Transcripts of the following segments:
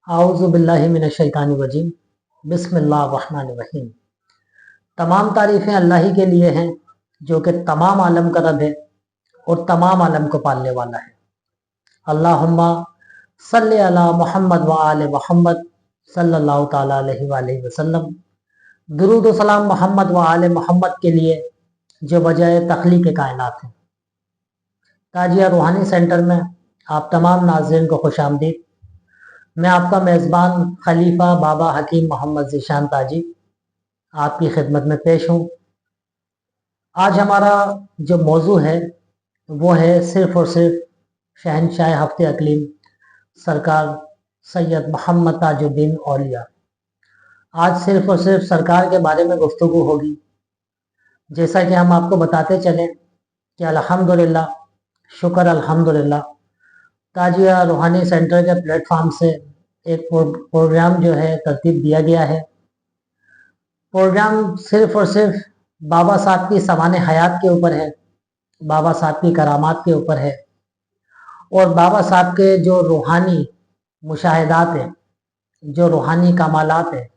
आऊज़ु बिल्लाहि मिनश शैतानिर रजीम। बिस्मिल्लाहिर रहमानिर रहीम। तमाम तारीफ़ें अल्लाह ही के लिए हैं जो कि तमाम आलम का रब है और तमाम आलम को पालने वाला है। अल्लाहुम्मा सल्ली अला मुहम्मद व आले मुहम्मद सल्लल्लाहु ताला अलैहि वसल्लम। दुरूद व सलाम मोहम्मद व आले मोहम्मद के लिए जो वजह तख्लीक कायनात है। ताजिया रूहानी सेंटर में आप तमाम नाज़रीन को खुश आमदीद। मैं आपका मेज़बान खलीफा बाबा हकीम मोहम्मद ज़ीशान ताजी आपकी खिदमत में पेश हूँ। आज हमारा जो मौजू है वो है सिर्फ़ और सिर्फ शहनशाह हफ्ते अकलीम सरकार सैयद मोहम्मद ताजुद्दीन औलिया। आज सिर्फ़ और सिर्फ सरकार के बारे में गुफ्तगू होगी। जैसा कि हम आपको बताते चलें कि अल्हम्दुलिल्लाह, शुक्र अल्हम्दुलिल्लाह, ताजिया रूहानी सेंटर के प्लेटफॉर्म से एक प्रोग्राम जो है तरतीब दिया गया है। प्रोग्राम सिर्फ़ और सिर्फ बाबा साहब की सवाने हयात के ऊपर है, बाबा साहब की करामात के ऊपर है और बाबा साहब के जो रूहानी मुशाहिदात हैं, जो रूहानी कमालात हैं,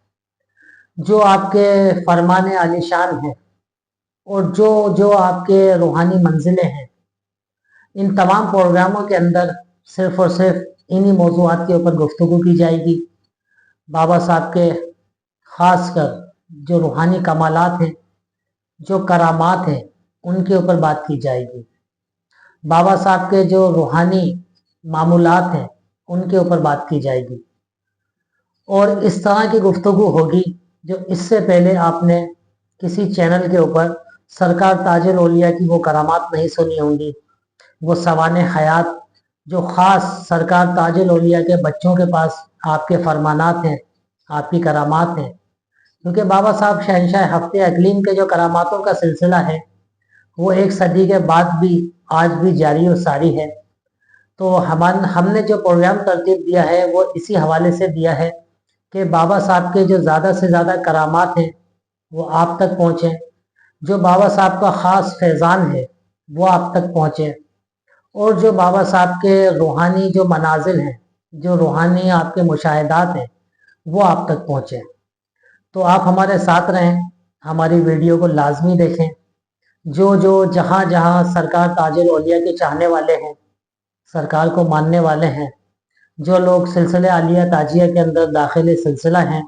जो आपके फरमाने आलिशान हैं और जो जो आपके रूहानी मंजिलें हैं, इन तमाम प्रोग्रामों के अंदर सिर्फ़ और सिर्फ इन्हीं मौज़ूआत के ऊपर गुफ्तगू की जाएगी। बाबा साहब के ख़ास कर जो रूहानी कमालात हैं, जो करामात हैं, उनके ऊपर बात की जाएगी। बाबा साहब के जो रूहानी मामूलात हैं, उनके ऊपर बात की जाएगी और इस तरह की गुफ्तगू होगी जो इससे पहले आपने किसी चैनल के ऊपर सरकार ताजुल औलिया की वो करामात नहीं सुनी होंगी। वो सवाने हयात जो ख़ास सरकार ताजुल औलिया के बच्चों के पास आपके फरमानात हैं, आपकी करामात हैं, क्योंकि बाबा साहब शहनशाह हफ्ते अकलीम के जो करामातों का सिलसिला है वो एक सदी के बाद भी आज भी जारी और सारी है। तो हमने जो प्रोग्राम तरतीब दिया है वो इसी हवाले से दिया है कि बाबा साहब के जो ज़्यादा से ज़्यादा करामात हैं वो आप तक पहुँचें, जो बाबा साहब का ख़ास फैज़ान है वो आप तक पहुँचे और जो बाबा साहब के रूहानी जो मनाजिल हैं, जो रूहानी आपके मुशाहिदात हैं, वो आप तक पहुँचे। तो आप हमारे साथ रहें, हमारी वीडियो को लाजमी देखें। जो जो जहाँ जहाँ सरकार ताजुल औलिया के चाहने वाले हैं, सरकार को मानने वाले हैं, जो लोग सिलसिले आलिया ताजिया के अंदर दाखिल सिलसिला हैं,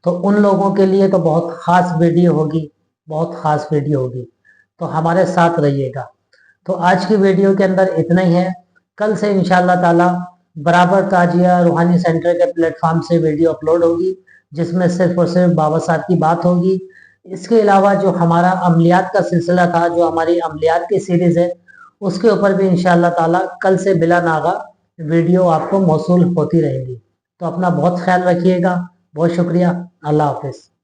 तो उन लोगों के लिए तो बहुत ख़ास वीडियो होगी, बहुत ख़ास वीडियो होगी। तो हमारे साथ रहिएगा। तो आज की वीडियो के अंदर इतना ही है। कल से इंशाअल्लाह ताला बराबर ताजिया रूहानी सेंटर के प्लेटफॉर्म से वीडियो अपलोड होगी जिसमें सिर्फ और सिर्फ बाबा साहब की बात होगी। इसके अलावा जो हमारा अमलियात का सिलसिला था, जो हमारी अमलियात की सीरीज़ है, उसके ऊपर भी इंशाअल्लाह ताला कल से बिला नागा वीडियो आपको मौसूल होती रहेगी। तो अपना बहुत ख्याल रखिएगा। बहुत शुक्रिया। अल्लाह हाफ़िज़।